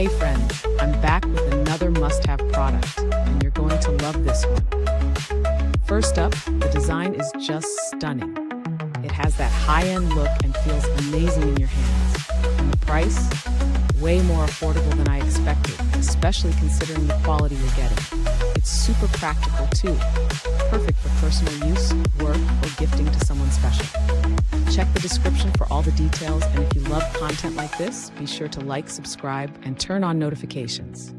Hey friends, I'm back with another must-have product, and you're going to love this one. First up, the design is just stunning. It has that high-end look and feels amazing in your hands. And the price? Way more affordable than I expected, especially considering the quality you're getting. It's super practical too, perfect for personal use, work, or gifting to someone special. Check the description for all the details, and if you love content like this, be sure to like, subscribe, and turn on notifications.